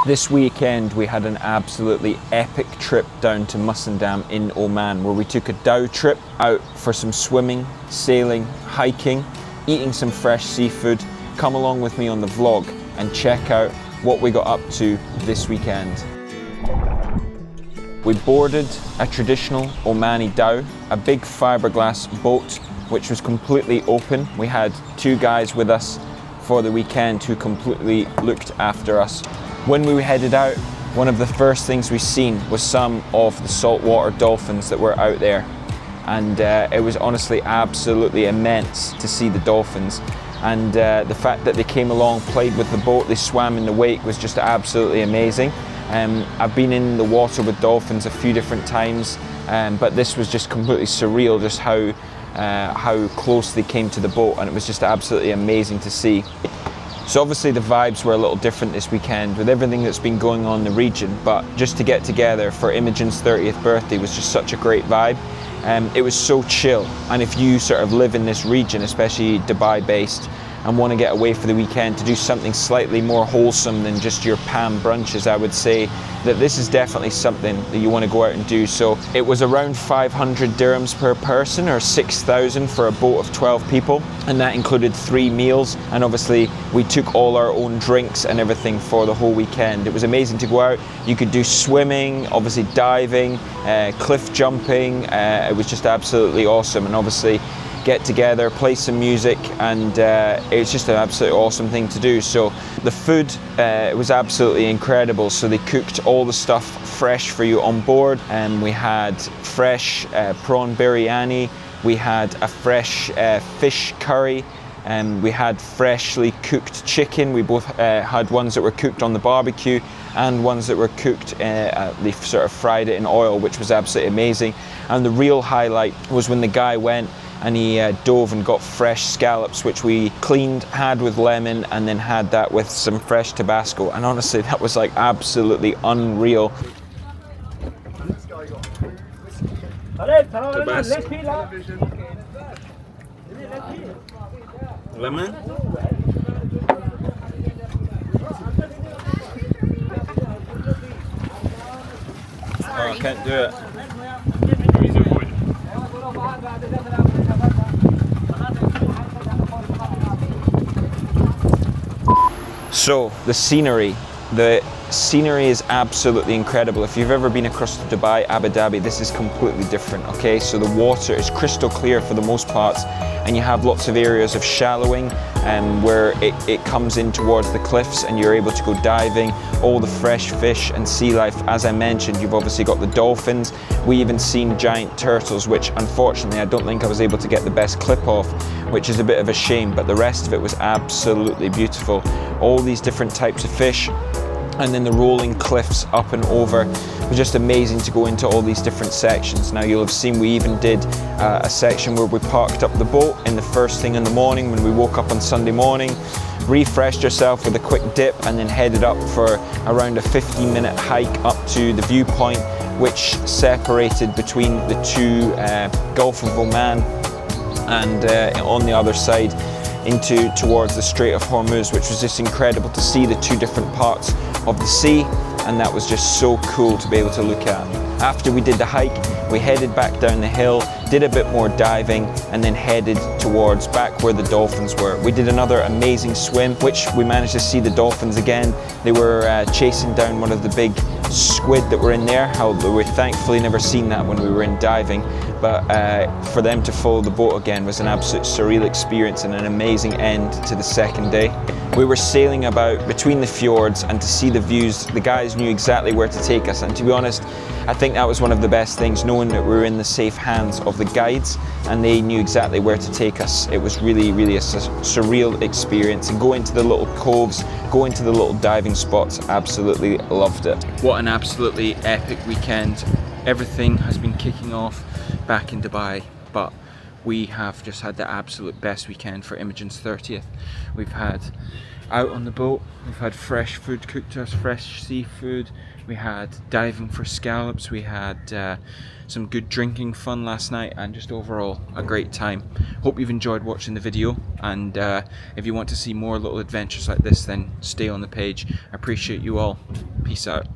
This weekend we had an absolutely epic trip down to Musandam in Oman, where we took a Dhow trip out for some swimming, sailing, hiking, eating some fresh seafood. Come along with me on the vlog and check out what we got up to this weekend. We boarded a traditional Omani Dhow, a big fiberglass boat which was completely open. We had 2 guys with us for the weekend who completely looked after us. When we headed out, one of the first things we seen was some of the saltwater dolphins that were out there. And it was honestly absolutely immense to see the dolphins. And the fact that they came along, played with the boat, they swam in the wake was just absolutely amazing. I've been in the water with dolphins a few different times, but this was just completely surreal, just how close they came to the boat, and it was just absolutely amazing to see. So obviously the vibes were a little different this weekend with everything that's been going on in the region, but just to get together for Imogen's 30th birthday was just such a great vibe. It was so chill, and if you sort of live in this region, especially Dubai based, and want to get away for the weekend to do something slightly more wholesome than just your Pam brunches, I would say that this is definitely something that you want to go out and do. So it was around 500 dirhams per person, or 6,000 for a boat of 12 people, and that included 3 meals, and obviously we took all our own drinks and everything for the whole weekend. It was amazing to go out. You could do swimming, obviously diving, cliff jumping. It was just absolutely awesome, and obviously get together, play some music, and it's just an absolutely awesome thing to do. So the food was absolutely incredible. So they cooked all the stuff fresh for you on board, and we had fresh prawn biryani, we had a fresh fish curry, and we had freshly cooked chicken. We both had ones that were cooked on the barbecue and ones that were cooked, they sort of fried it in oil, which was absolutely amazing. And the real highlight was when the guy went and he dove and got fresh scallops, which we cleaned, had with lemon, and then had that with some fresh Tabasco. And honestly, that was like absolutely unreal. Tabasco. Lemon. Oh, I can't do it. So the scenery is absolutely incredible. If you've ever been across to Dubai, Abu Dhabi, this is completely different, okay? So the water is crystal clear for the most part, and you have lots of areas of shallowing where it comes in towards the cliffs, and you're able to go diving, all the fresh fish and sea life. As I mentioned, you've obviously got the dolphins. We even seen giant turtles, which unfortunately I don't think I was able to get the best clip of, which is a bit of a shame, but the rest of it was absolutely beautiful. All these different types of fish, and then the rolling cliffs up and over. It was just amazing to go into all these different sections. Now you'll have seen we even did a section where we parked up the boat in the first thing in the morning when we woke up on Sunday morning, refreshed ourselves with a quick dip, and then headed up for around a 15-minute hike up to the viewpoint, which separated between the 2 Gulf of Oman and on the other side towards the Strait of Hormuz, which was just incredible to see the 2 different parts of the sea, and that was just so cool to be able to look at. After we did the hike, we headed back down the hill, did a bit more diving, and then headed towards back where the dolphins were. We did another amazing swim, which we managed to see the dolphins again. They were chasing down one of the big squid that were in there. We thankfully never seen that when we were in diving, but for them to follow the boat again was an absolute surreal experience and an amazing end to the second day. We were sailing about between the fjords, and to see the views, the guys knew exactly where to take us, and to be honest, I think that was one of the best things, knowing that we were in the safe hands of the guides and they knew exactly where to take us. It was really, really a surreal experience, and going to the little coves, going to the little diving spots, absolutely loved it. What an absolutely epic weekend. Everything has been kicking off back in Dubai, but we have just had the absolute best weekend for Imogen's 30th. We've had out on the boat, we've had fresh food cooked to us, fresh seafood, We had diving for scallops, we had some good drinking fun last night, and just overall a great time. Hope you've enjoyed watching the video, and if you want to see more little adventures like this, then stay on the page. I appreciate you all. Peace out.